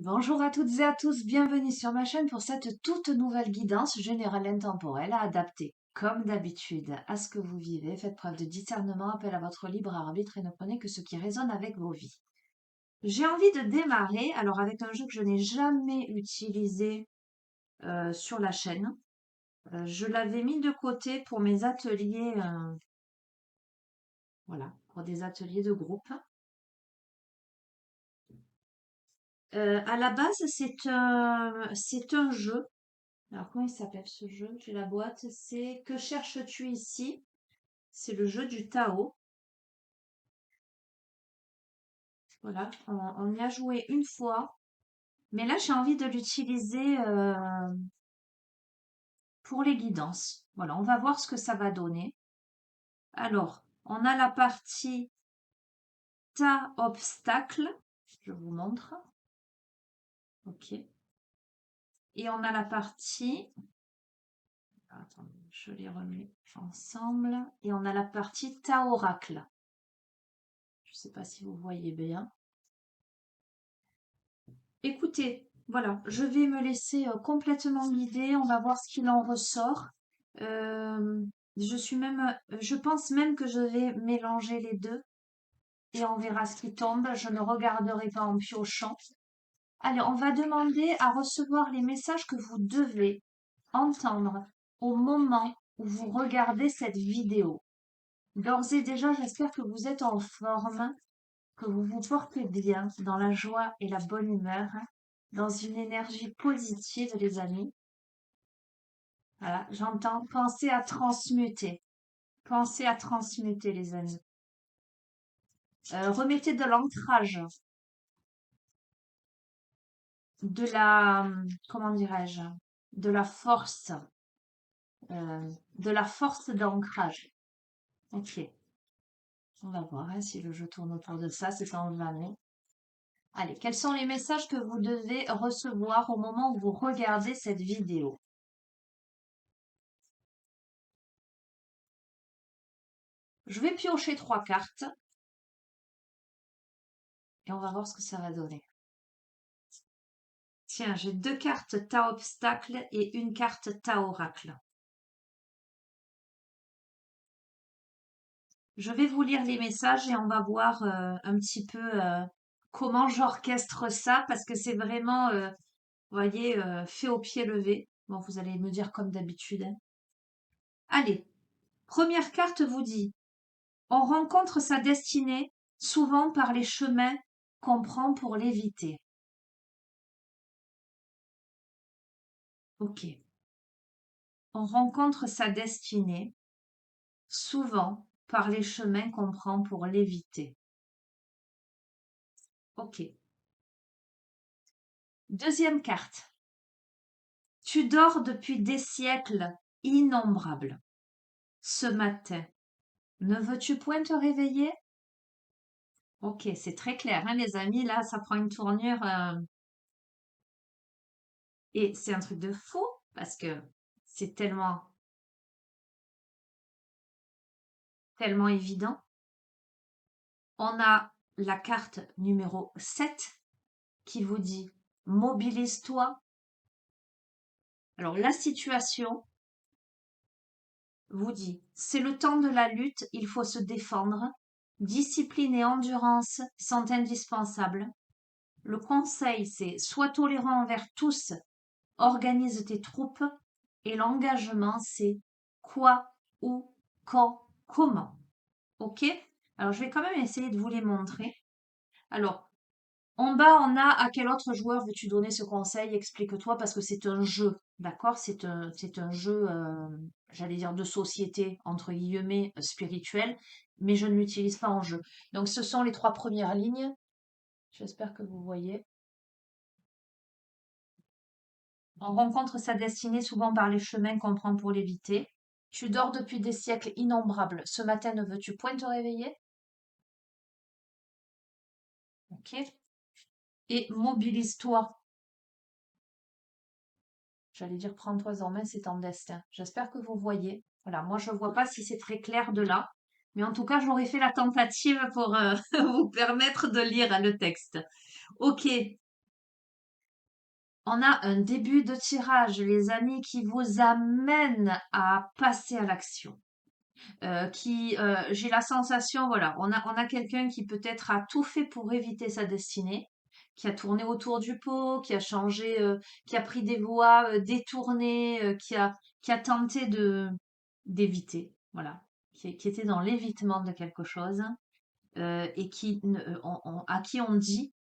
Bonjour à toutes et à tous, bienvenue sur ma chaîne pour cette toute nouvelle guidance générale intemporelle à adapter, comme d'habitude, à ce que vous vivez. Faites preuve de discernement, appel à votre libre arbitre et ne prenez que ce qui résonne avec vos vies. J'ai envie de démarrer, alors avec un jeu que je n'ai jamais utilisé sur la chaîne. Je l'avais mis de côté pour mes ateliers, voilà, pour des ateliers de groupe. À la base, c'est un jeu. Alors, comment il s'appelle ce jeu? J'ai la boîte. C'est Que cherches-tu ici? C'est le jeu du Tao. Voilà, on y a joué une fois. Mais là, j'ai envie de l'utiliser pour les guidances. Voilà, on va voir ce que ça va donner. Alors, on a la partie tas obstacle. Je vous montre. OK. Et on a la partie... Attendez, je les remets ensemble. Et on a la partie tas oracle. Je ne sais pas si vous voyez bien. Écoutez, voilà, je vais me laisser complètement guider. On va voir ce qu'il en ressort. Je pense même que je vais mélanger les deux et on verra ce qui tombe. Je ne regarderai pas en piochant. Allez, on va demander à recevoir les messages que vous devez entendre au moment où vous regardez cette vidéo. D'ores et déjà, j'espère que vous êtes en forme, que vous vous portez bien, dans la joie et la bonne humeur, dans une énergie positive, les amis. Voilà, j'entends penser à transmuter. Pensez à transmuter, les amis. Remettez de l'ancrage, comment dirais-je, de la force, de la force d'ancrage. Ok, on va voir hein, si le jeu tourne autour de ça, c'est en jamais. Allez, quels sont les messages que vous devez recevoir au moment où vous regardez cette vidéo? Je vais piocher 3 cartes et on va voir ce que ça va donner. Tiens, j'ai 2 cartes tas obstacle et une carte tas oracle. Je vais vous lire les messages et on va voir un petit peu comment j'orchestre ça parce que c'est vraiment, vous voyez, fait au pied levé. Bon, vous allez me dire comme d'habitude, hein. Allez, première carte vous dit, on rencontre sa destinée souvent par les chemins qu'on prend pour l'éviter. Ok. On rencontre sa destinée souvent par les chemins qu'on prend pour l'éviter. Ok. Deuxième carte. Tu dors depuis des siècles innombrables. Ce matin, ne veux-tu point te réveiller? Ok, c'est très clair, hein, les amis. Là, ça prend une tournure. Et c'est un truc de fou parce que c'est tellement, tellement évident. On a la carte numéro 7 qui vous dit mobilise-toi. Alors, la situation vous dit c'est le temps de la lutte, il faut se défendre. Discipline et endurance sont indispensables. Le conseil, c'est sois tolérant envers tous, organise tes troupes. Et l'engagement, c'est quoi, où, quand, comment. Ok? Alors, je vais quand même essayer de vous les montrer. Alors, en bas, on a à quel autre joueur veux-tu donner ce conseil? Explique-toi parce que c'est un jeu, d'accord? C'est un jeu, j'allais dire de société, entre guillemets, spirituel, mais je ne l'utilise pas en jeu. Donc, ce sont les 3 premières lignes. J'espère que vous voyez. On rencontre sa destinée souvent par les chemins qu'on prend pour l'éviter. Tu dors depuis des siècles innombrables. Ce matin, ne veux-tu point te réveiller? Ok. Et mobilise-toi. J'allais dire prends-toi en main, c'est ton destin. J'espère que vous voyez. Voilà, moi je ne vois pas si c'est très clair de là. Mais en tout cas, j'aurais fait la tentative pour vous permettre de lire le texte. Ok. On a un début de tirage, les amis, qui vous amène à passer à l'action. J'ai la sensation, voilà, on a quelqu'un qui peut-être a tout fait pour éviter sa destinée, qui a tourné autour du pot, qui a changé, qui a pris des voies détournées, qui a tenté d'éviter, voilà, qui était dans l'évitement de quelque chose, et à qui on dit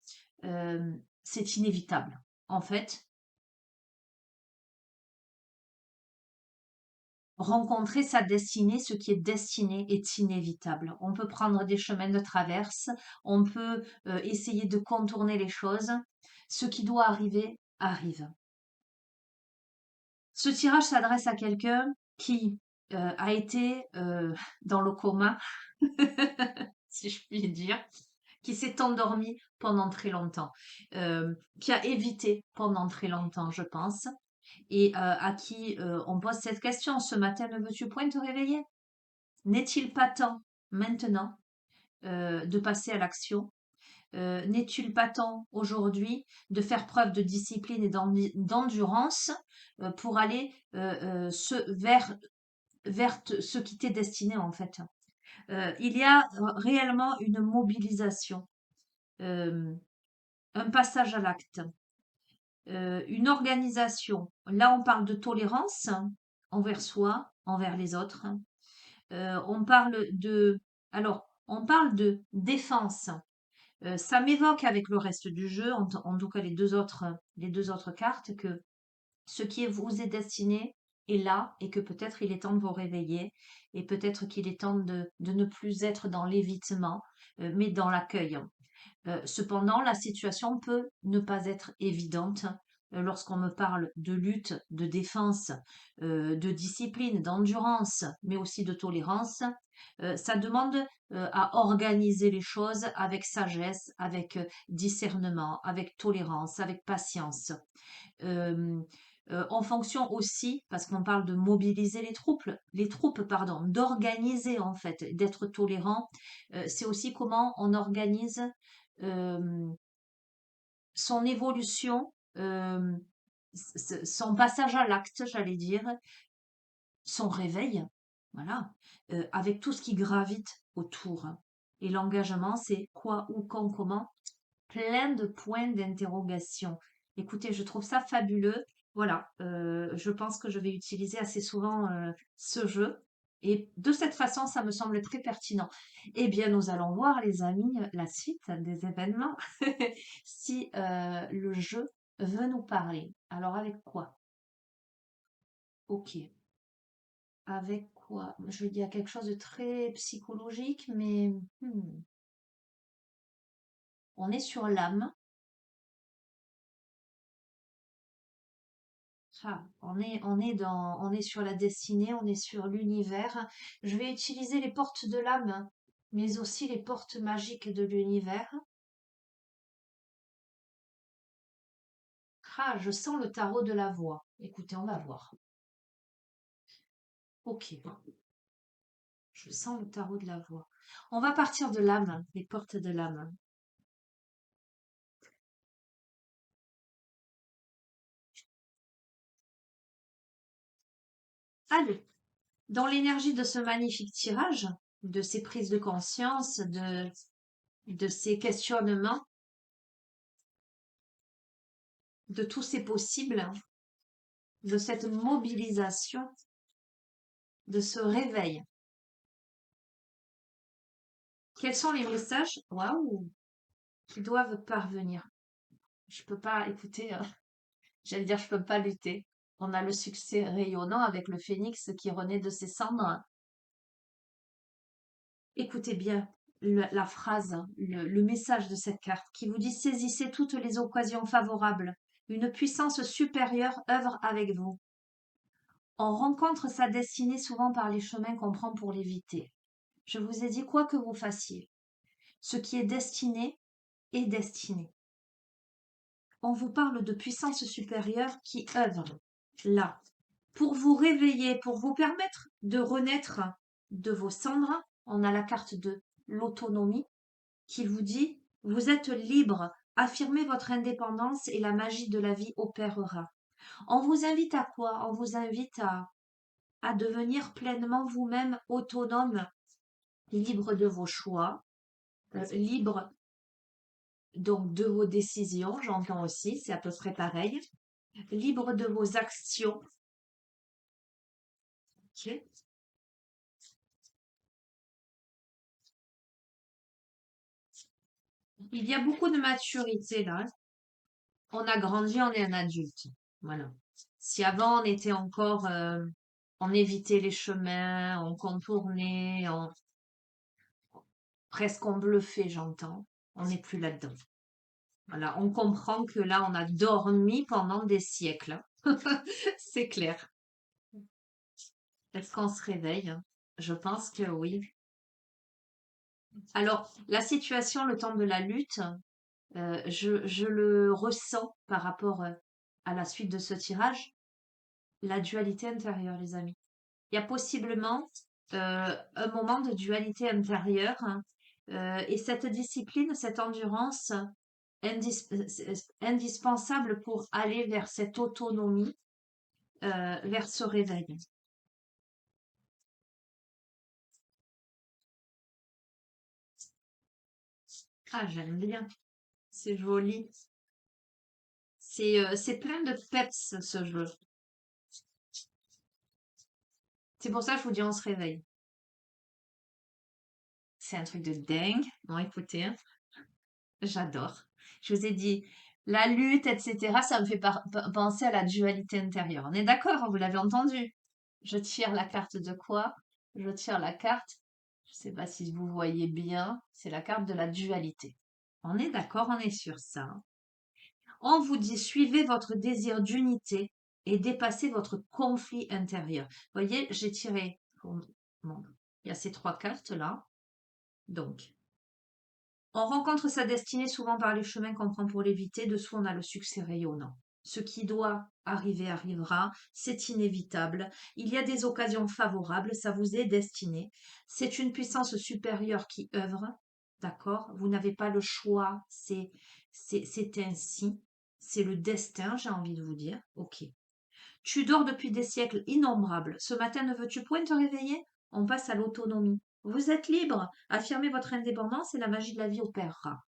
c'est inévitable. En fait, rencontrer sa destinée, ce qui est destiné est inévitable. On peut prendre des chemins de traverse, on peut essayer de contourner les choses. Ce qui doit arriver, arrive. Ce tirage s'adresse à quelqu'un qui a été dans le coma, si je puis dire, qui s'est endormi pendant très longtemps, qui a évité pendant très longtemps, je pense, et à qui on pose cette question: ce matin, ne veux-tu point te réveiller? N'est-il pas temps maintenant de passer à l'action? N'est-il pas temps aujourd'hui de faire preuve de discipline et d'endurance pour aller vers ce qui t'est destiné en fait? Il y a réellement une mobilisation, euh, un passage à l'acte, une organisation. Là, on parle de tolérance envers soi, envers les autres. On parle de, alors, on parle de défense. Ça m'évoque avec le reste du jeu, en tout cas les deux autres cartes, que ce qui vous est destiné est là et que peut-être il est temps de vous réveiller et peut-être qu'il est temps de ne plus être dans l'évitement, mais dans l'accueil. Cependant, la situation peut ne pas être évidente lorsqu'on me parle de lutte, de défense, de discipline, d'endurance, mais aussi de tolérance. Ça demande à organiser les choses avec sagesse, avec discernement, avec tolérance, avec patience. Euh, en fonction aussi, parce qu'on parle de mobiliser les troupes, pardon, d'organiser en fait, d'être tolérant, c'est aussi comment on organise euh, son évolution, son passage à l'acte, j'allais dire, son réveil, voilà, avec tout ce qui gravite autour. Et l'engagement, c'est quoi, où, quand, comment, plein de points d'interrogation. Écoutez, je trouve ça fabuleux. Voilà, je pense que je vais utiliser assez souvent ce jeu. Et de cette façon, ça me semble très pertinent. Eh bien, nous allons voir, les amis, la suite des événements. Si le jeu veut nous parler. Alors, avec quoi? Ok. Avec quoi? Je dis à quelque chose de très psychologique, mais on est sur l'âme. Ah, on est sur la destinée, on est sur l'univers. Je vais utiliser les portes de l'âme, mais aussi les portes magiques de l'univers. Ah, je sens le tarot de la voix. Écoutez, on va voir. Ok, je sens le tarot de la voix. On va partir de l'âme, les portes de l'âme. Allez, dans l'énergie de ce magnifique tirage, de ces prises de conscience, de ces questionnements, de tous ces possibles, de cette mobilisation, de ce réveil. Quels sont les messages, waouh, qui doivent parvenir? Je peux pas écouter, j'allais dire, je peux pas lutter. On a le succès rayonnant avec le phénix qui renaît de ses cendres. Écoutez bien la phrase, le message de cette carte qui vous dit: saisissez toutes les occasions favorables. Une puissance supérieure œuvre avec vous. On rencontre sa destinée souvent par les chemins qu'on prend pour l'éviter. Je vous ai dit, quoi que vous fassiez, ce qui est destiné est destiné. On vous parle de puissance supérieure qui œuvre là pour vous réveiller, pour vous permettre de renaître de vos cendres. On a la carte de l'autonomie qui vous dit: vous êtes libre affirmez votre indépendance et la magie de la vie opérera. On vous invite à quoi? On vous invite à devenir pleinement vous-même autonome, libre de vos choix, libre donc de vos décisions, j'entends aussi, c'est à peu près pareil, libre de vos actions. Ok. Il y a beaucoup de maturité là. On a grandi, on est un adulte. Voilà. Si avant on était encore, on évitait les chemins, on contournait, presque on bluffait, j'entends. On n'est plus là-dedans. Voilà, on comprend que là, on a dormi pendant des siècles. C'est clair. Est-ce qu'on se réveille? Je pense que oui. Alors, la situation, le temps de la lutte, je le ressens par rapport à la suite de ce tirage, la dualité intérieure, les amis. Il y a possiblement un moment de dualité intérieure, hein, et cette discipline, cette endurance indispensable pour aller vers cette autonomie, vers ce réveil. Ah, j'aime bien, c'est joli. C'est plein de peps ce jeu. C'est pour ça que je vous dis on se réveille. C'est un truc de dingue. Bon, écoutez, hein, j'adore. Je vous ai dit, la lutte, etc., ça me fait penser à la dualité intérieure. On est d'accord, hein, vous l'avez entendu. Je tire la carte de quoi? Je tire la carte, je ne sais pas si vous voyez bien, c'est la carte de la dualité. On est d'accord, on est sur ça, hein. On vous dit, suivez votre désir d'unité et dépassez votre conflit intérieur. Vous voyez, j'ai tiré. Bon, il y a ces trois cartes-là. Donc, on rencontre sa destinée souvent par les chemins qu'on prend pour l'éviter. Dessous, on a le succès rayonnant. Ce qui doit arriver arrivera, c'est inévitable. Il y a des occasions favorables, ça vous est destiné. C'est une puissance supérieure qui œuvre, d'accord? Vous n'avez pas le choix, c'est ainsi. C'est le destin, j'ai envie de vous dire. Ok. Tu dors depuis des siècles innombrables. Ce matin, ne veux-tu point te réveiller? On passe à l'autonomie. Vous êtes libre. Affirmez votre indépendance et la magie de la vie opérera.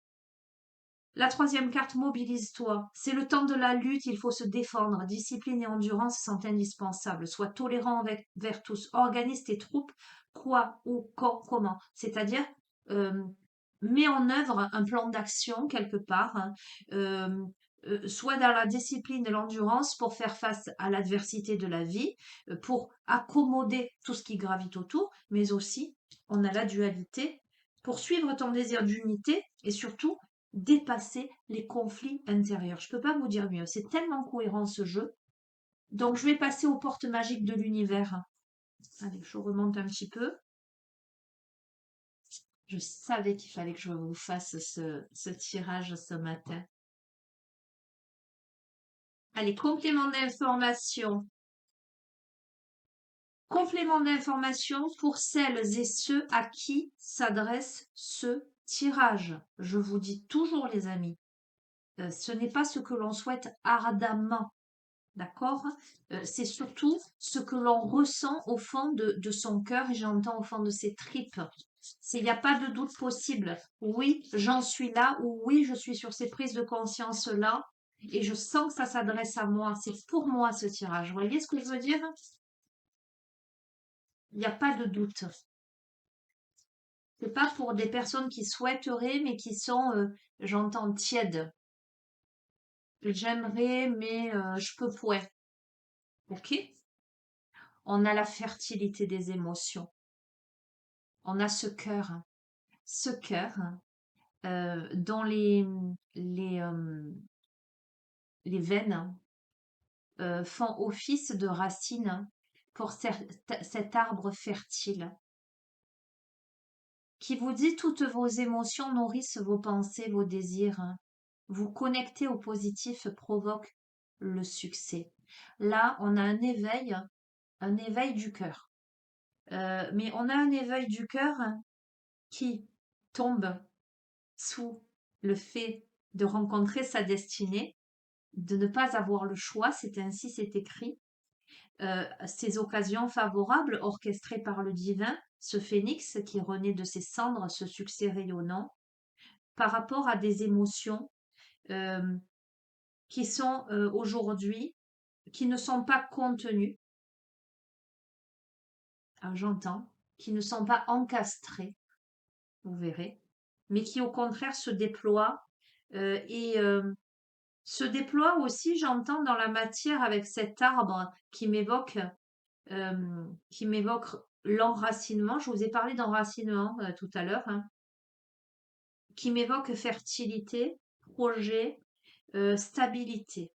La troisième carte, mobilise-toi. C'est le temps de la lutte, il faut se défendre. Discipline et endurance sont indispensables. Sois tolérant envers tous. Organise tes troupes, quoi, où, quand, comment. C'est-à-dire, euh, mets en œuvre un plan d'action quelque part, hein. Euh, soit dans la discipline et l'endurance pour faire face à l'adversité de la vie, pour accommoder tout ce qui gravite autour, mais aussi, on a la dualité, pour suivre ton désir d'unité et surtout dépasser les conflits intérieurs. Je ne peux pas vous dire mieux. C'est tellement cohérent ce jeu. Donc, je vais passer aux portes magiques de l'univers. Allez, je remonte un petit peu. Je savais qu'il fallait que je vous fasse ce tirage ce matin. Allez, complément d'information. Complément d'information pour celles et ceux à qui s'adresse ce tirage. Je vous dis toujours, les amis, ce n'est pas ce que l'on souhaite ardemment. D'accord? C'est surtout ce que l'on ressent au fond de son cœur et j'entends au fond de ses tripes. Il n'y a pas de doute possible. Oui, j'en suis là ou oui, je suis sur ces prises de conscience-là et je sens que ça s'adresse à moi. C'est pour moi ce tirage. Vous voyez ce que je veux dire? Il n'y a pas de doute. C'est pas pour des personnes qui souhaiteraient mais qui sont, j'entends, tièdes. J'aimerais mais je peux point. Ok? On a la fertilité des émotions. On a ce cœur dont les veines font office de racines pour cet arbre fertile qui vous dit toutes vos émotions nourrissent vos pensées, vos désirs. Vous connecter au positif provoque le succès. Là, on a un éveil du cœur. Mais on a un éveil du cœur qui tombe sous le fait de rencontrer sa destinée, de ne pas avoir le choix, c'est écrit. Ces occasions favorables orchestrées par le divin, ce phénix qui renaît de ses cendres, ce succès rayonnant, par rapport à des émotions euh, qui sont aujourd'hui, qui ne sont pas contenues, j'entends, qui ne sont pas encastrées, vous verrez, mais qui au contraire se déploient et se déploient aussi, j'entends, dans la matière avec cet arbre qui m'évoque l'enracinement. Je vous ai parlé d'enracinement tout à l'heure, hein, qui m'évoque fertilité, projet, stabilité.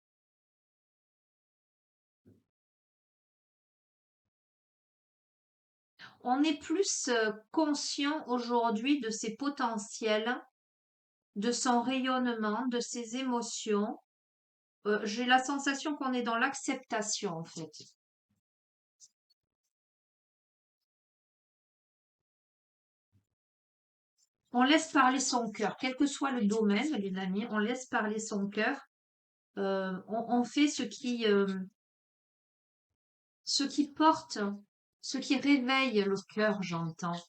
On est plus conscient aujourd'hui de ses potentiels, de son rayonnement, de ses émotions. J'ai la sensation qu'on est dans l'acceptation, en fait. On laisse parler son cœur, quel que soit le domaine, les amis, on laisse parler son cœur. On fait ce qui porte, ce qui réveille le cœur, j'entends.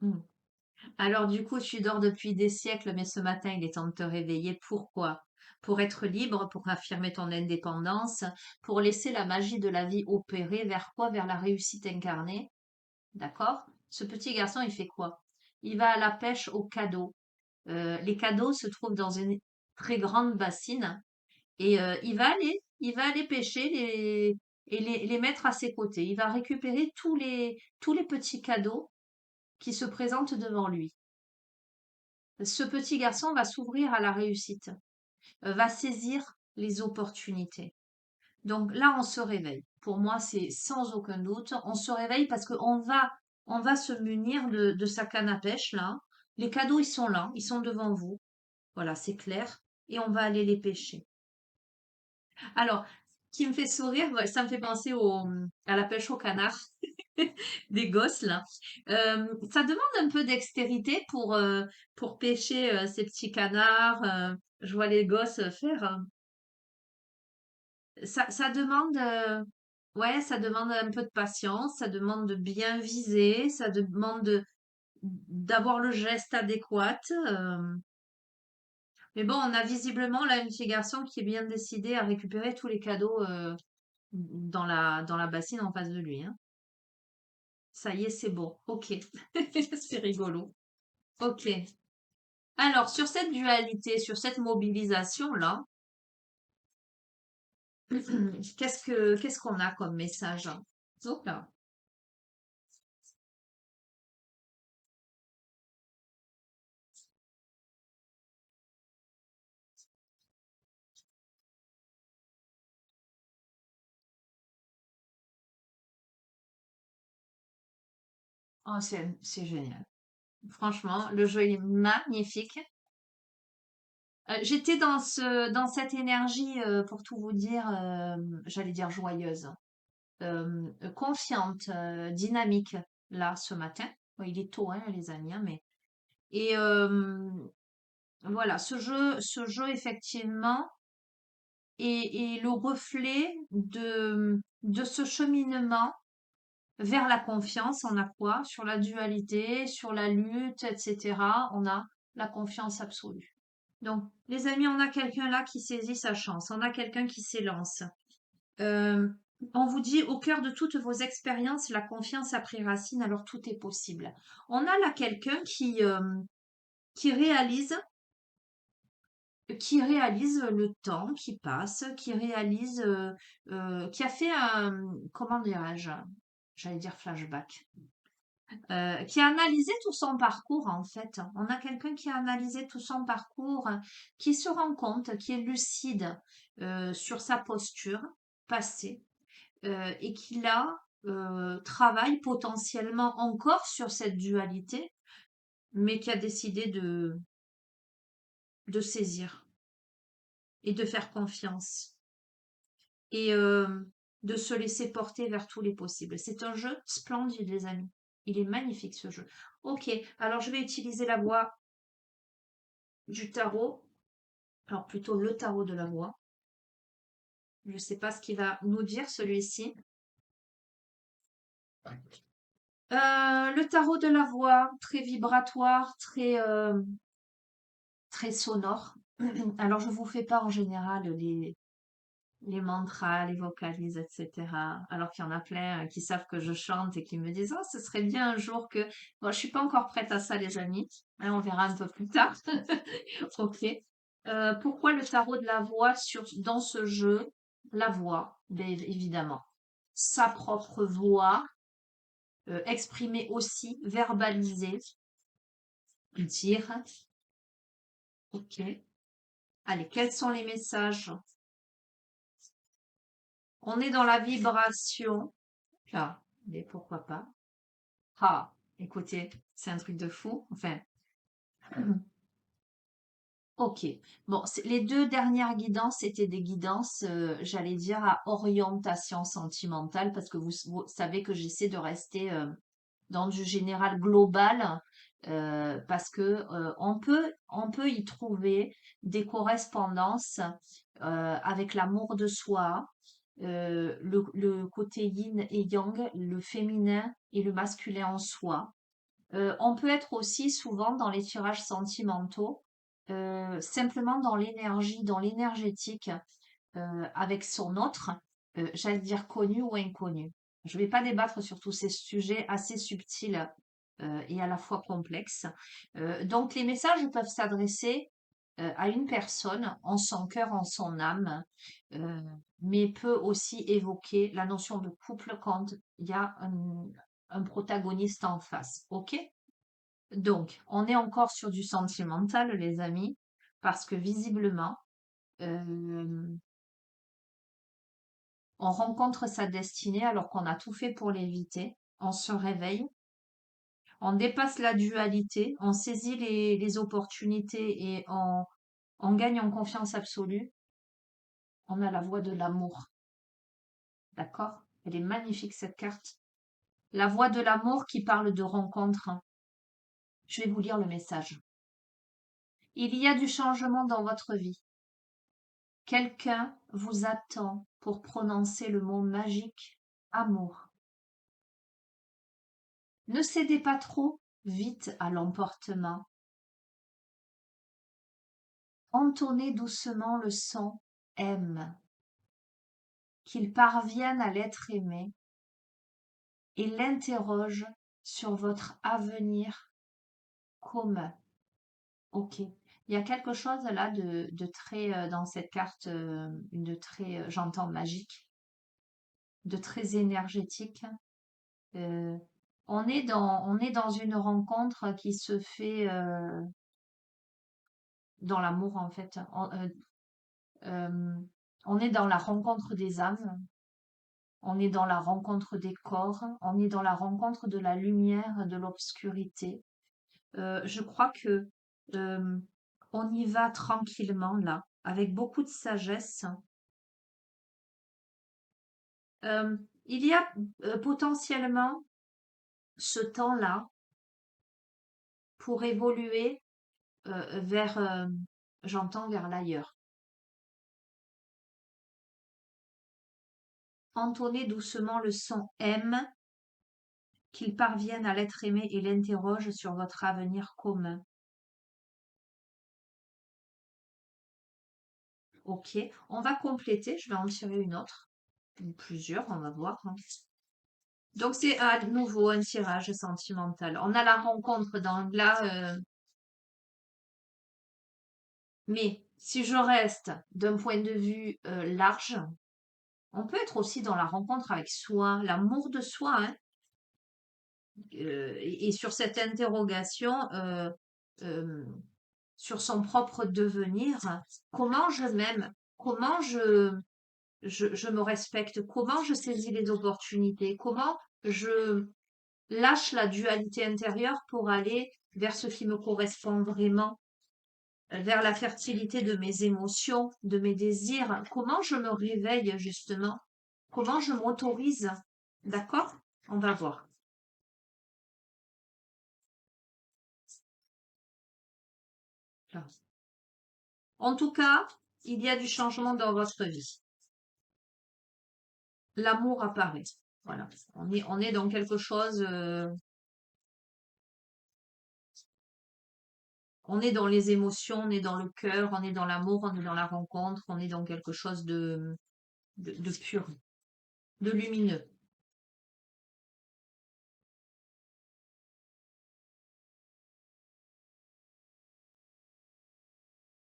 Mm. Alors du coup, tu dors depuis des siècles, mais ce matin, il est temps de te réveiller. Pourquoi? Pour être libre, pour affirmer ton indépendance, pour laisser la magie de la vie opérer vers quoi? Vers la réussite incarnée. D'accord? Ce petit garçon, il fait quoi? Il va à la pêche aux cadeaux. Les cadeaux se trouvent dans une très grande bassine et il va aller pêcher et les mettre à ses côtés. Il va récupérer tous les petits cadeaux qui se présentent devant lui. Ce petit garçon va s'ouvrir à la réussite, va saisir les opportunités. Donc là, on se réveille. Pour moi, c'est sans aucun doute. On se réveille parce on va se munir de sa canne à pêche là. Les cadeaux, ils sont là, ils sont devant vous. Voilà, c'est clair. Et on va aller les pêcher. Alors, qui me fait sourire, ouais, ça me fait penser à la pêche au canard des gosses là. Ça demande un peu dextérité pour pêcher ces petits canards. Je vois les gosses faire. Ça demande, ouais, ça demande un peu de patience, ça demande de bien viser, ça demande d'avoir le geste adéquat. Mais bon, on a visiblement là un petit garçon qui est bien décidé à récupérer tous les cadeaux dans la bassine en face de lui, hein. Ça y est, c'est bon. Ok. C'est rigolo. Ok. Alors, sur cette dualité, sur cette mobilisation-là, qu'est-ce qu'on a comme message? Hop là. Oh, c'est génial. Franchement, le jeu est magnifique. J'étais dans cette énergie, pour tout vous dire, j'allais dire joyeuse, confiante, dynamique, là, ce matin. Bon, il est tôt, hein, les amis, hein, mais et voilà, ce jeu effectivement est le reflet de ce cheminement vers la confiance. On a quoi? Sur la dualité, sur la lutte, etc. On a la confiance absolue. Donc, les amis, on a quelqu'un là qui saisit sa chance. On a quelqu'un qui s'élance. Euh, on vous dit, au cœur de toutes vos expériences, la confiance a pris racine, alors tout est possible. On a là quelqu'un qui réalise, qui réalise le temps qui passe, qui réalise, qui a fait un, comment dirais-je, j'allais dire flashback, qui a analysé tout son parcours en fait. On a quelqu'un qui a analysé tout son parcours, qui se rend compte, qui est lucide sur sa posture passée et qui là travaille potentiellement encore sur cette dualité mais qui a décidé de saisir et de faire confiance et de se laisser porter vers tous les possibles. C'est un jeu splendide, les amis. Il est magnifique, ce jeu. Ok, alors je vais utiliser la voie du tarot, alors plutôt le tarot de la voix. Je ne sais pas ce qu'il va nous dire, celui-ci. Le tarot de la voix, très vibratoire, très sonore. Alors, je vous fais pas en général les mantras, les vocalises, etc. Alors qu'il y en a plein qui savent que je chante et qui me disent, oh, ce serait bien un jour que... Bon, je suis pas encore prête à ça, les amis. Hein, on verra un peu plus tard. Ok. Pourquoi le tarot de la voix dans ce jeu? La voix, bien évidemment. Sa propre voix, exprimée aussi, verbalisée, dire. Ok. Allez, quels sont les messages? On est dans la vibration. Là, mais pourquoi pas? Ah, écoutez, c'est un truc de fou. Enfin, ok. Bon, les deux dernières guidances étaient des guidances, j'allais dire, à orientation sentimentale, parce que vous savez que j'essaie de rester dans du général global, parce que on peut y trouver des correspondances avec l'amour de soi, le côté yin et yang, le féminin et le masculin en soi. On peut être aussi souvent dans les tirages sentimentaux, simplement dans l'énergie, dans l'énergétique, avec son autre, j'allais dire connu ou inconnu. Je ne vais pas débattre sur tous ces sujets assez subtils et à la fois complexes. Donc les messages peuvent s'adresser à une personne en son cœur, en son âme, euh, mais peut aussi évoquer la notion de couple quand il y a un protagoniste en face. OK? Donc, on est encore sur du sentimental, les amis, parce que visiblement, euh, on rencontre sa destinée alors qu'on a tout fait pour l'éviter. On se réveille, on dépasse la dualité, on saisit les opportunités et on gagne en confiance absolue. On a la voie de l'amour. D'accord? Elle est magnifique, cette carte. La voie de l'amour qui parle de rencontre. Je vais vous lire le message. Il y a du changement dans votre vie. Quelqu'un vous attend pour prononcer le mot magique amour. Ne cédez pas trop vite à l'emportement. Entonnez doucement le son aime, qu'il parvienne à l'être aimé et l'interroge sur votre avenir commun. Ok. Il y a quelque chose là de très, dans cette carte, de très, j'entends magique, de très énergétique. Euh, on est dans une rencontre qui se fait dans l'amour en fait. Euh, on est dans la rencontre des âmes, on est dans la rencontre des corps, on est dans la rencontre de la lumière, de l'obscurité. Je crois que euh, on y va tranquillement là, avec beaucoup de sagesse. Euh, il y a potentiellement ce temps-là pour évoluer j'entends vers l'ailleurs. Entonnez doucement le son M, qu'il parvienne à l'être aimé et l'interroge sur votre avenir commun. Ok, on va compléter, je vais en tirer une autre, ou plusieurs, on va voir. Hein. Donc c'est à nouveau un tirage sentimental. On a la rencontre dans là, mais si je reste d'un point de vue large, on peut être aussi dans la rencontre avec soi, l'amour de soi, hein. Et sur cette interrogation, euh, sur son propre devenir, comment je m'aime, comment je me respecte, comment je saisis les opportunités, comment je, lâche la dualité intérieure pour aller vers ce qui me correspond vraiment, vers la fertilité de mes émotions, de mes désirs. Comment je me réveille justement? Comment je m'autorise? D'accord? On va voir. Là. En tout cas, il y a du changement dans votre vie. L'amour apparaît. Voilà. On est dans quelque chose, on est dans les émotions, on est dans le cœur, on est dans l'amour, on est dans la rencontre, on est dans quelque chose de pur, de lumineux.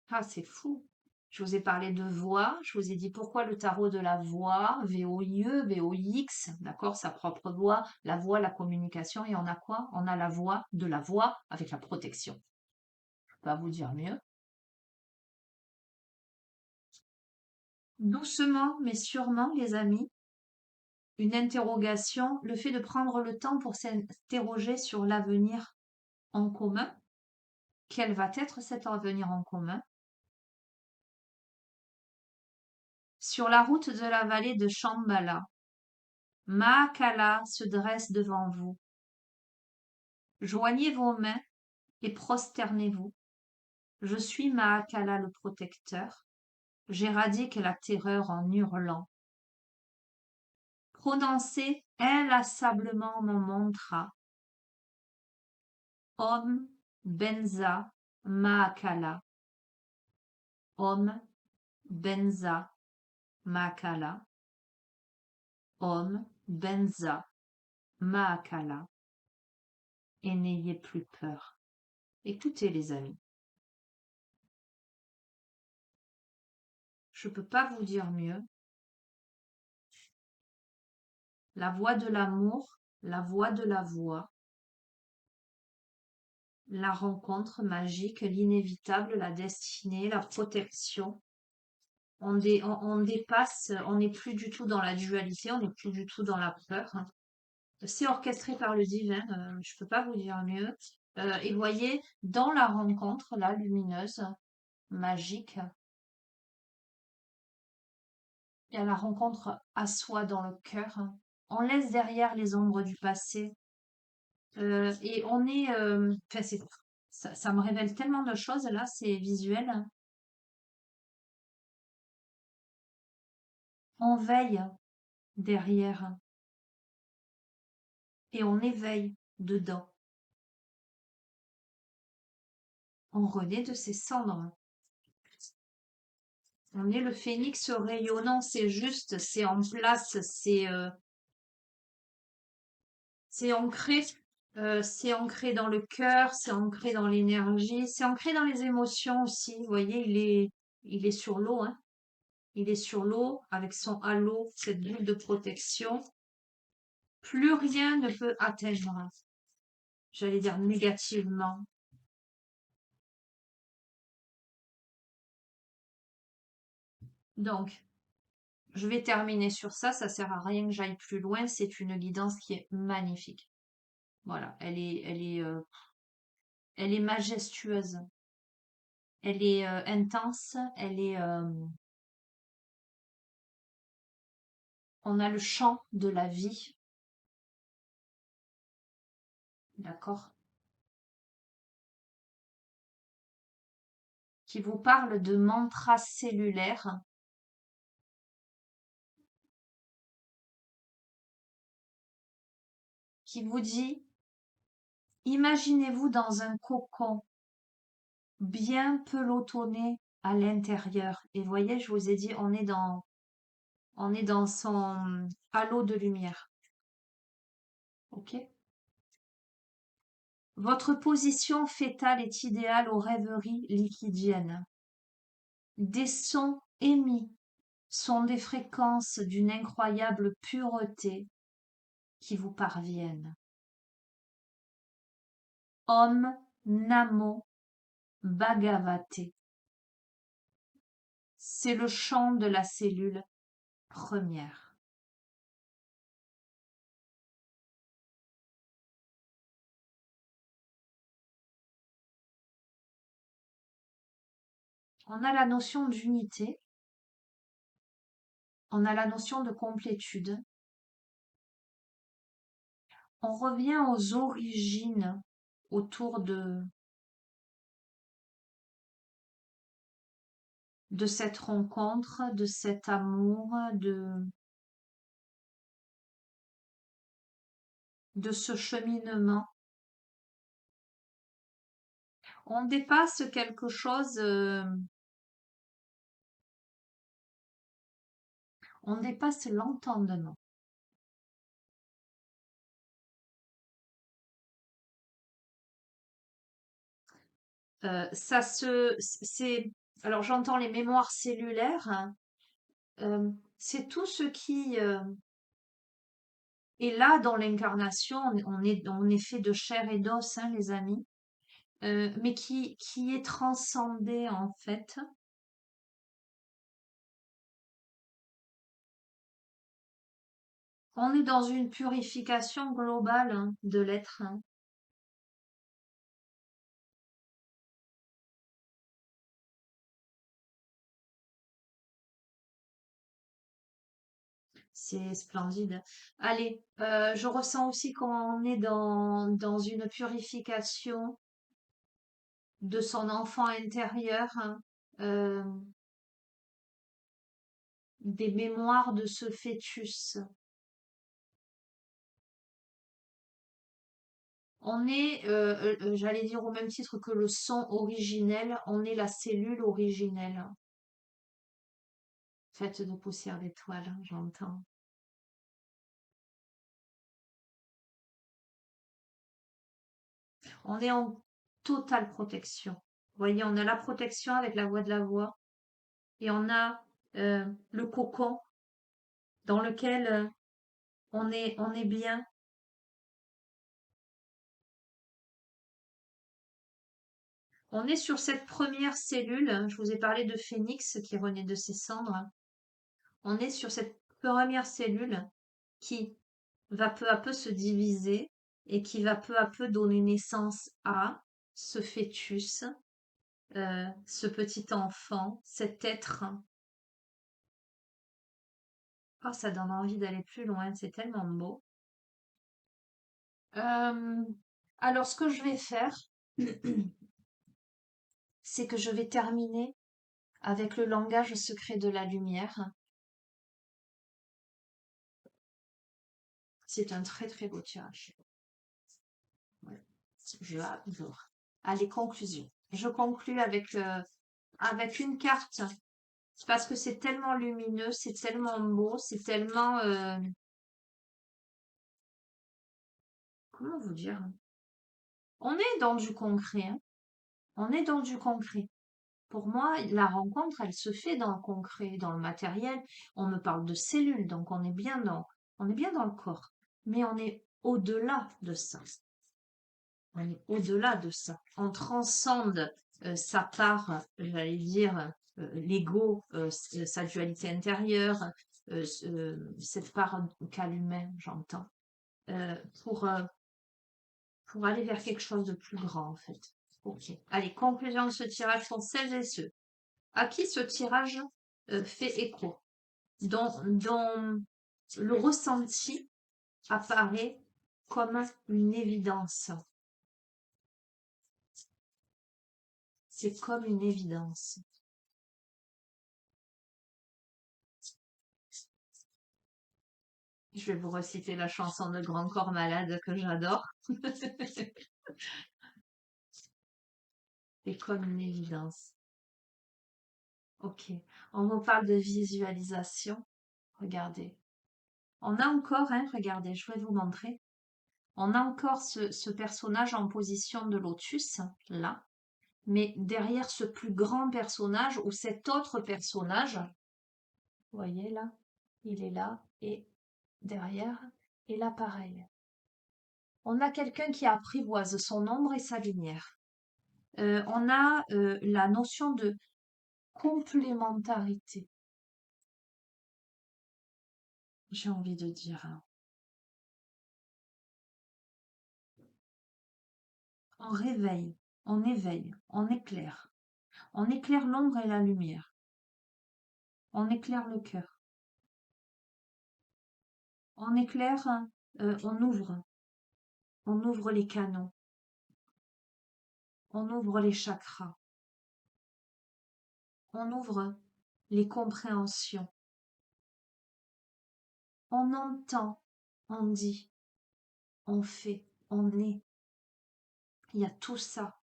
Ah, c'est fou. Je vous ai parlé de voix, je vous ai dit pourquoi le tarot de la voix, VOIE, VOIX, d'accord, sa propre voix, la voix, la communication, et on a quoi? On a la voix de la voix avec la protection. Je peux pas vous dire mieux. Doucement, mais sûrement, les amis, une interrogation, le fait de prendre le temps pour s'interroger sur l'avenir en commun. Quel va être cet avenir en commun? Sur la route de la vallée de Shambhala, Mahakala se dresse devant vous. Joignez vos mains et prosternez-vous. Je suis Mahakala le protecteur. J'éradique la terreur en hurlant. Prononcez inlassablement mon mantra. Om Benza Mahakala. Om Benza Mahakala. Om Benza Mahakala. Et n'ayez plus peur. Écoutez les amis, je ne peux pas vous dire mieux. La voix de l'amour, la voix de la voix, la rencontre magique, l'inévitable, la destinée, la protection. On dépasse, on n'est plus du tout dans la dualité, on n'est plus du tout dans la peur. C'est orchestré par le divin, je ne peux pas vous dire mieux. Et voyez, dans la rencontre, là, lumineuse, magique, il y a la rencontre à soi dans le cœur. On laisse derrière les ombres du passé. Et on est, enfin, ça me révèle tellement de choses là, c'est visuel. On veille derrière et on éveille dedans. On renaît de ses cendres. On est le phénix rayonnant, c'est juste, c'est en place, c'est ancré dans le cœur, c'est ancré dans l'énergie, c'est ancré dans les émotions aussi. Vous voyez, il est sur l'eau, hein. Il est sur l'eau avec son halo, cette bulle de protection. Plus rien ne peut atteindre, j'allais dire négativement. Donc, je vais terminer sur ça. Ça sert à rien que j'aille plus loin. C'est une guidance qui est magnifique. Voilà, elle est majestueuse. Elle est intense. On a le chant de la vie, d'accord, qui vous parle de mantras cellulaires, qui vous dit, imaginez-vous dans un cocon bien pelotonné à l'intérieur. Et voyez, je vous ai dit, on est dans son halo de lumière. Ok? Votre position fétale est idéale aux rêveries liquidiennes. Des sons émis sont des fréquences d'une incroyable pureté qui vous parviennent. Om Namo Bhagavate. C'est le chant de la cellule première. On a la notion d'unité, on a la notion de complétude. On revient aux origines autour de cette rencontre, de cet amour, de ce cheminement. On dépasse quelque chose, on dépasse l'entendement. Alors j'entends les mémoires cellulaires, hein, c'est tout ce qui est là dans l'incarnation. On est fait de chair et d'os, hein, les amis, mais qui est transcendé en fait. On est dans une purification globale, hein, de l'être, hein. C'est splendide. Allez, je ressens aussi qu'on est dans une purification de son enfant intérieur, hein, euh, des mémoires de ce fœtus. On est, j'allais dire au même titre que le son originel, on est la cellule originelle, faite de poussière d'étoiles, hein, j'entends. On est en totale protection. Vous voyez, on a la protection avec la voix de la voix et on a le cocon dans lequel on est bien. On est sur cette première cellule. Je vous ai parlé de Phénix qui renaît de ses cendres. On est sur cette première cellule qui va peu à peu se diviser et qui va peu à peu donner naissance à ce fœtus, ce petit enfant, cet être. Ah, ça donne envie d'aller plus loin, c'est tellement beau. Euh, alors, ce que je vais faire, c'est que je vais terminer avec le langage secret de la lumière. C'est un très très beau tirage. Ouais, j'adore. Allez, conclusion. Je conclus avec une carte parce que c'est tellement lumineux, c'est tellement beau, c'est tellement... comment vous dire? On est dans du concret, hein. On est dans du concret. Pour moi, la rencontre, elle se fait dans le concret, dans le matériel. On me parle de cellules, donc on est bien dans le corps. Mais on est au-delà de ça. On est au-delà de ça. On transcende sa part, j'allais dire, l'ego, sa dualité intérieure, cette part qu'a l'humain, j'entends, euh, pour, euh, pour aller vers quelque chose de plus grand, en fait. Ok. Allez, conclusion de ce tirage pour celles et ceux à qui ce tirage fait écho, dont le ressenti apparaît comme une évidence. C'est comme une évidence. Je vais vous reciter la chanson de Grand Corps Malade que j'adore. C'est comme une évidence. Ok. On vous parle de visualisation. Regardez. On a encore, hein, regardez, je vais vous montrer. On a encore ce personnage en position de lotus, là. Mais derrière ce plus grand personnage ou cet autre personnage, vous voyez là, il est là et derrière, et là pareil. On a quelqu'un qui apprivoise son ombre et sa lumière. On a la notion de complémentarité, j'ai envie de dire, hein. On réveille, on éveille, on éclaire. On éclaire l'ombre et la lumière. On éclaire le cœur. On éclaire, on ouvre. On ouvre les canaux. On ouvre les chakras. On ouvre les compréhensions. On entend, on dit, on fait, on est. Il y a tout ça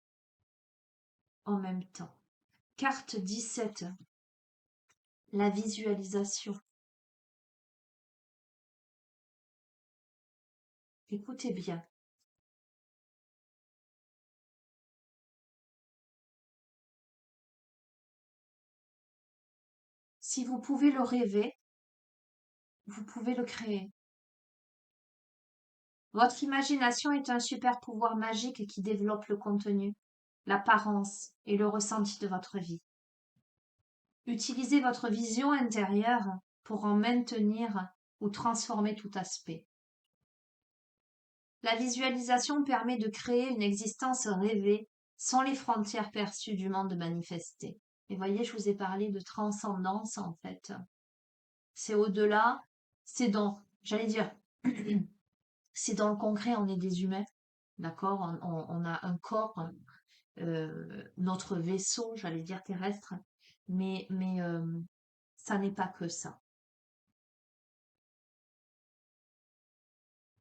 en même temps. Carte 17. La visualisation. Écoutez bien. Si vous pouvez le rêver, vous pouvez le créer. Votre imagination est un super pouvoir magique qui développe le contenu, l'apparence et le ressenti de votre vie. Utilisez votre vision intérieure pour en maintenir ou transformer tout aspect. La visualisation permet de créer une existence rêvée sans les frontières perçues du monde manifesté. Et voyez, je vous ai parlé de transcendance en fait. C'est au-delà, c'est dans, j'allais dire, c'est dans le concret, on est des humains, d'accord? On a un corps, notre vaisseau, j'allais dire terrestre, mais ça n'est pas que ça.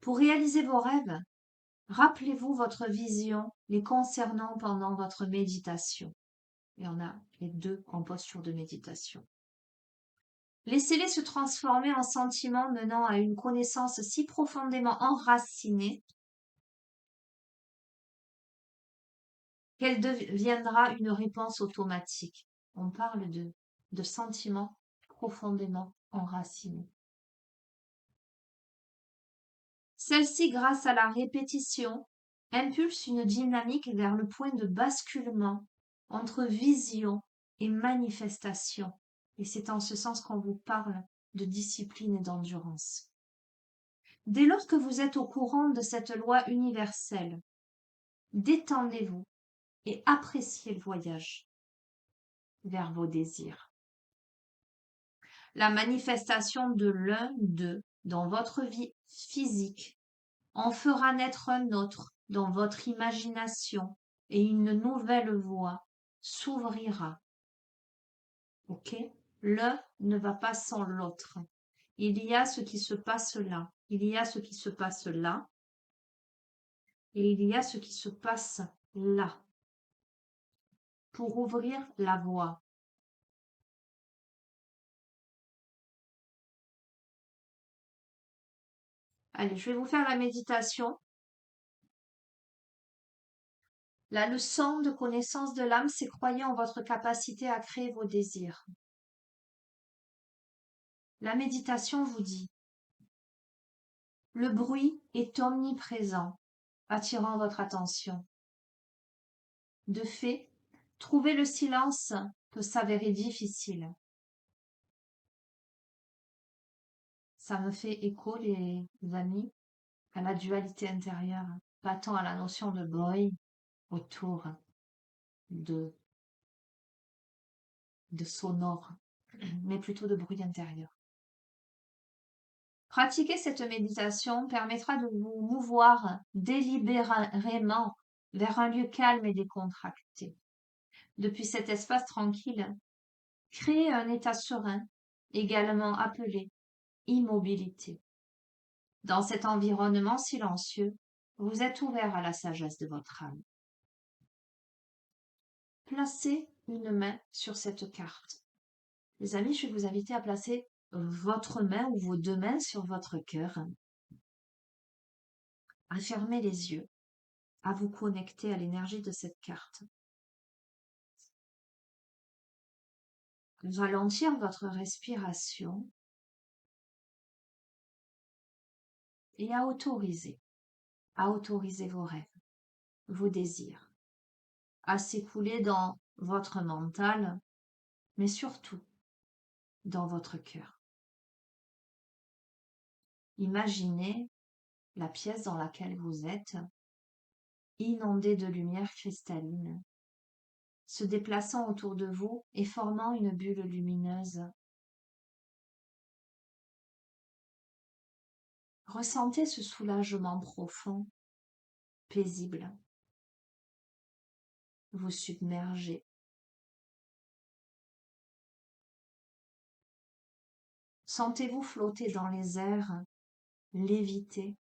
Pour réaliser vos rêves, rappelez-vous votre vision les concernant pendant votre méditation. Et on a les deux en posture de méditation. Laissez-les se transformer en sentiments menant à une connaissance si profondément enracinée qu'elle deviendra une réponse automatique. On parle de sentiments profondément enracinés. Celle-ci, grâce à la répétition, impulse une dynamique vers le point de basculement entre vision et manifestation. Et c'est en ce sens qu'on vous parle de discipline et d'endurance. Dès lors que vous êtes au courant de cette loi universelle, détendez-vous et appréciez le voyage vers vos désirs. La manifestation de l'un d'eux dans votre vie physique en fera naître un autre dans votre imagination et une nouvelle voie s'ouvrira. Ok? L'un ne va pas sans l'autre. Il y a ce qui se passe là, il y a ce qui se passe là, et il y a ce qui se passe là pour ouvrir la voie. Allez, je vais vous faire la méditation. La leçon de connaissance de l'âme, c'est croyez en votre capacité à créer vos désirs. La méditation vous dit, le bruit est omniprésent, attirant votre attention. De fait, trouver le silence peut s'avérer difficile. Ça me fait écho, les amis, à la dualité intérieure, pas tant à la notion de bruit autour de, de sonore, mais plutôt de bruit intérieur. Pratiquer cette méditation permettra de vous mouvoir délibérément vers un lieu calme et décontracté. Depuis cet espace tranquille, créez un état serein, également appelé immobilité. Dans cet environnement silencieux, vous êtes ouvert à la sagesse de votre âme. Placez une main sur cette carte. Les amis, je vais vous inviter à placer votre main ou vos deux mains sur votre cœur, à fermer les yeux, à vous connecter à l'énergie de cette carte. Ralentir votre respiration et à autoriser vos rêves, vos désirs, à s'écouler dans votre mental, mais surtout dans votre cœur. Imaginez la pièce dans laquelle vous êtes, inondée de lumière cristalline, se déplaçant autour de vous et formant une bulle lumineuse. Ressentez ce soulagement profond, paisible. Vous submergez. Sentez-vous flotter dans les airs, léviter.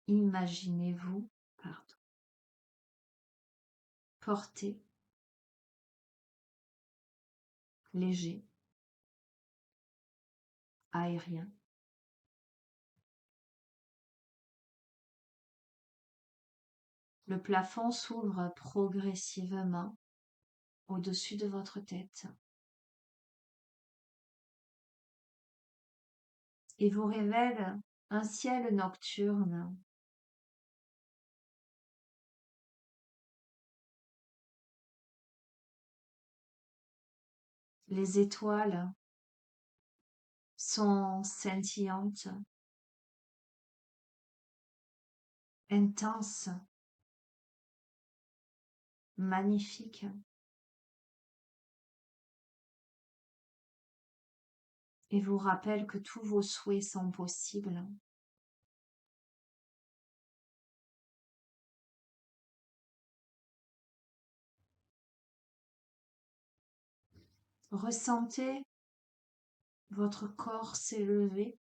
Imaginez-vous, porté, léger, aérien. Le plafond s'ouvre progressivement au-dessus de votre tête et vous révèle un ciel nocturne. Les étoiles sont scintillantes, intenses, magnifiques. Et vous rappellent que tous vos souhaits sont possibles. Ressentez votre corps s'élever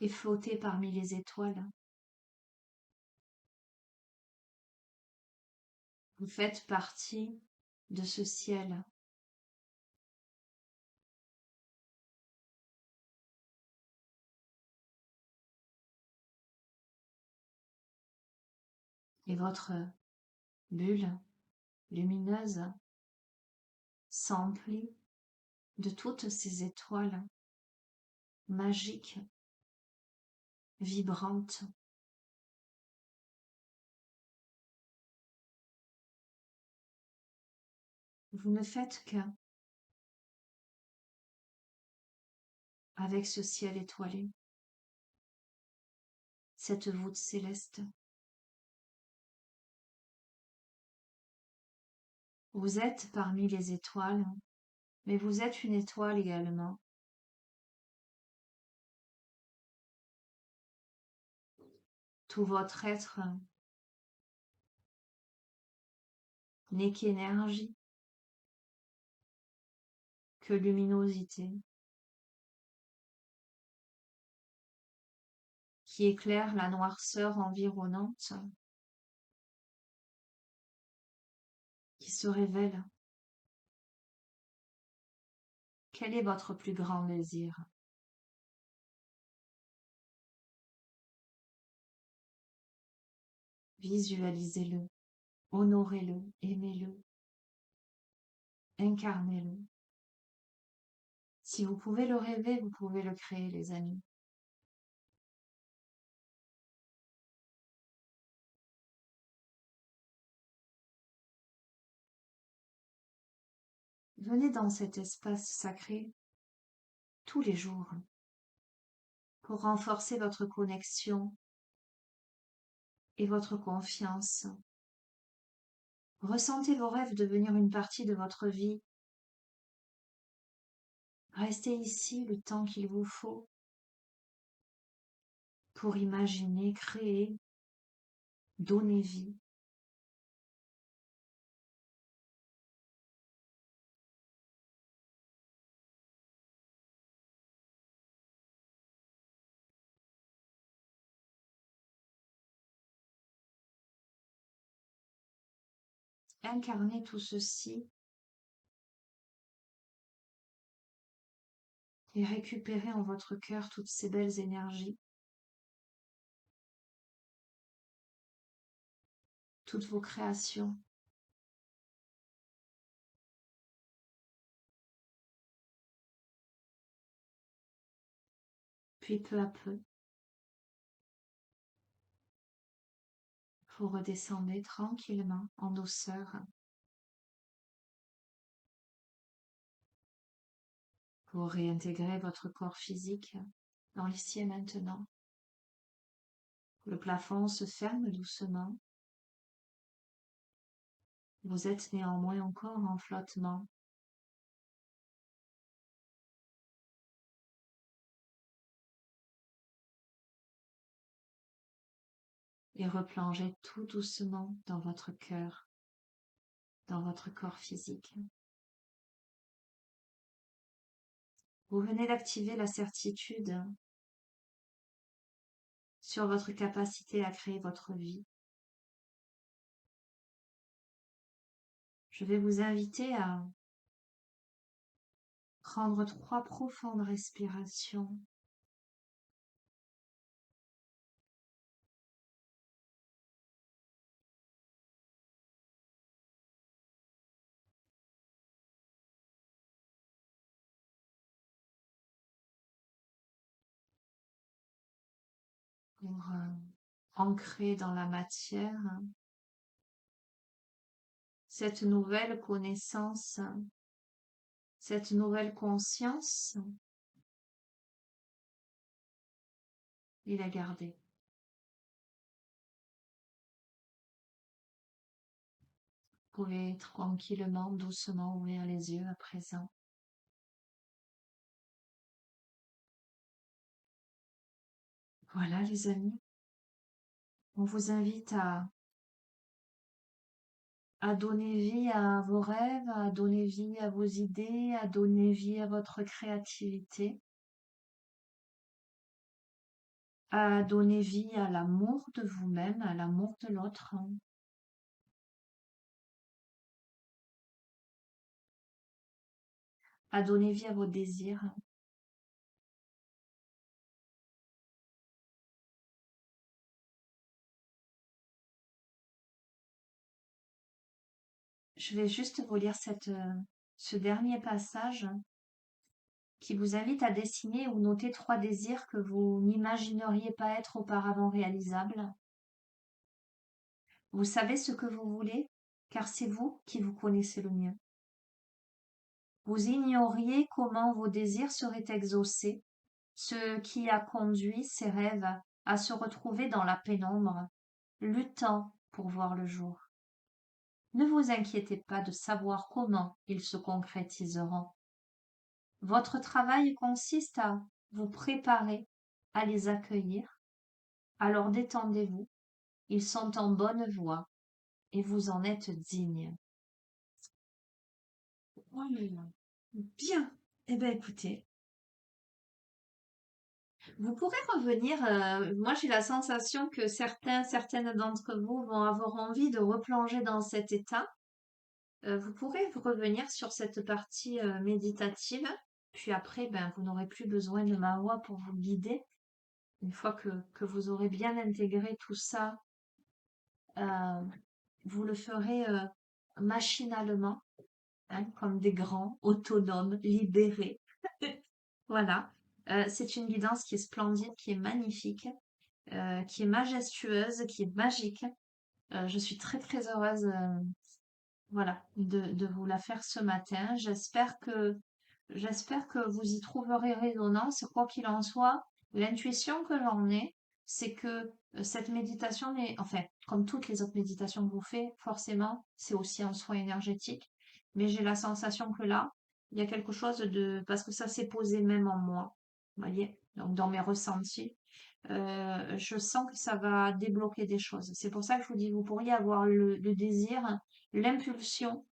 et flotter parmi les étoiles. Vous faites partie de ce ciel. Et votre bulle lumineuse s'emplit de toutes ces étoiles magiques, vibrantes. Vous ne faites qu'un avec ce ciel étoilé, cette voûte céleste. Vous êtes parmi les étoiles, mais vous êtes une étoile également. Tout votre être n'est qu'énergie, que luminosité, qui éclaire la noirceur environnante, qui se révèle. Quel est votre plus grand désir? Visualisez-le, honorez-le, aimez-le, incarnez-le. Si vous pouvez le rêver, vous pouvez le créer, les amis. Venez dans cet espace sacré tous les jours pour renforcer votre connexion et votre confiance. Ressentez vos rêves devenir une partie de votre vie. Restez ici le temps qu'il vous faut pour imaginer, créer, donner vie. Incarnez tout ceci et récupérez en votre cœur toutes ces belles énergies, toutes vos créations. Puis peu à peu, vous redescendez tranquillement, en douceur, Vous réintégrez votre corps physique dans l'ici et maintenant. Le plafond se ferme doucement. Vous êtes néanmoins encore en flottement. Et replongez tout doucement dans votre cœur, dans votre corps physique. Vous venez d'activer la certitude sur votre capacité à créer votre vie. Je vais vous inviter à prendre 3 profondes respirations. Pour ancrer dans la matière cette nouvelle connaissance, cette nouvelle conscience et la garder. Vous pouvez tranquillement, doucement ouvrir les yeux à présent. Voilà les amis, on vous invite à donner vie à vos rêves, à donner vie à vos idées, à donner vie à votre créativité, à donner vie à l'amour de vous-même, à l'amour de l'autre, à donner vie à vos désirs. Je vais juste vous lire ce dernier passage qui vous invite à dessiner ou noter 3 désirs que vous n'imagineriez pas être auparavant réalisables. Vous savez ce que vous voulez, car c'est vous qui vous connaissez le mieux. Vous ignoriez comment vos désirs seraient exaucés, ce qui a conduit ces rêves à se retrouver dans la pénombre, luttant pour voir le jour. Ne vous inquiétez pas de savoir comment ils se concrétiseront. Votre travail consiste à vous préparer à les accueillir, alors détendez-vous, ils sont en bonne voie et vous en êtes digne. Voilà. Bien. Eh bien, écoutez, vous pourrez revenir. Moi, j'ai la sensation que certaines d'entre vous vont avoir envie de replonger dans cet état. Vous pourrez revenir sur cette partie méditative. Puis après, ben, vous n'aurez plus besoin de ma voix pour vous guider. Une fois que vous aurez bien intégré tout ça, euh, vous le ferez machinalement, hein, comme des grands, autonomes, libérés. Voilà. C'est une guidance qui est splendide, qui est magnifique, qui est majestueuse, qui est magique. Je suis très très heureuse, voilà, de vous la faire ce matin. J'espère que vous y trouverez résonance. Quoi qu'il en soit, l'intuition que j'en ai, c'est que cette méditation est, enfin, comme toutes les autres méditations que vous faites, forcément, c'est aussi un soin énergétique. Mais j'ai la sensation que là, il y a quelque chose de, parce que ça s'est posé même en moi, vous voyez, donc dans mes ressentis, je sens que ça va débloquer des choses. C'est pour ça que je vous dis, vous pourriez avoir le désir, l'impulsion,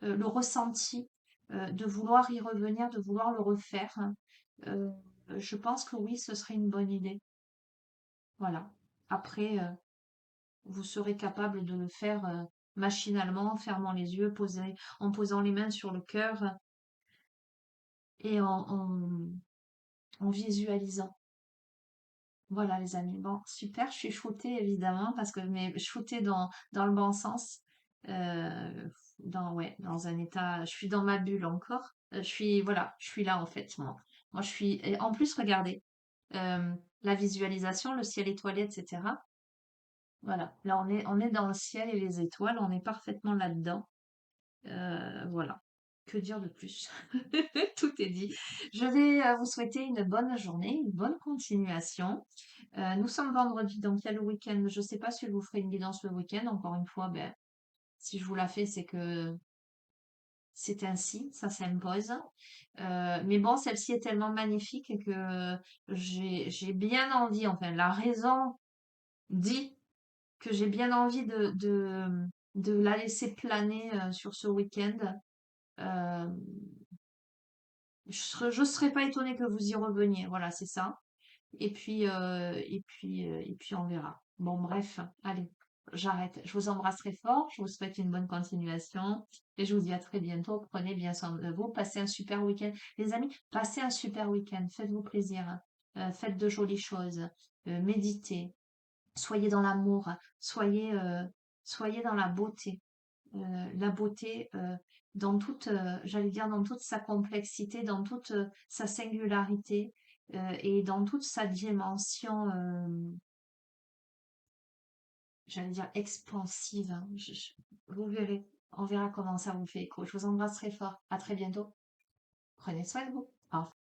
le ressenti de vouloir y revenir, de vouloir le refaire. Euh, je pense que oui, ce serait une bonne idée. Voilà. Après, vous serez capable de le faire machinalement, en fermant les yeux, en posant les mains sur le cœur et en visualisant. Voilà les amis. Bon, super, je suis shootée évidemment parce que mais shootée dans le bon sens. Ouais, dans un état, je suis dans ma bulle encore. Voilà, je suis là en fait, moi. Moi, je suis. Et en plus, regardez, euh, la visualisation, le ciel étoilé, etc. Voilà, là on est dans le ciel et les étoiles, on est parfaitement là-dedans. Voilà. Que dire de plus? Tout est dit. Je vais vous souhaiter une bonne journée, une bonne continuation. Nous sommes vendredi, donc il y a le week-end. Je ne sais pas si je vous ferai une guidance le week-end. Encore une fois, ben, si je vous la fais, c'est que c'est ainsi, ça s'impose. Mais bon, celle-ci est tellement magnifique que j'ai bien envie, enfin, la raison dit que j'ai bien envie de la laisser planer sur ce week-end. Euh, je serais pas étonnée que vous y reveniez. Voilà, c'est ça. Et puis on verra. Bon, bref, allez, j'arrête. Je vous embrasserai fort. Je vous souhaite une bonne continuation. Et je vous dis à très bientôt. Prenez bien soin de vous. Passez un super week-end. Les amis, passez un super week-end. Faites-vous plaisir. Faites de jolies choses. Méditez. Soyez dans l'amour. Soyez dans la beauté. La beauté dans toute, j'allais dire, dans toute sa complexité, dans toute sa singularité et dans toute sa dimension, j'allais dire, expansive, hein. Vous verrez, on verra comment ça vous fait écho. Je vous embrasse très fort. À très bientôt. Prenez soin de vous. Au revoir.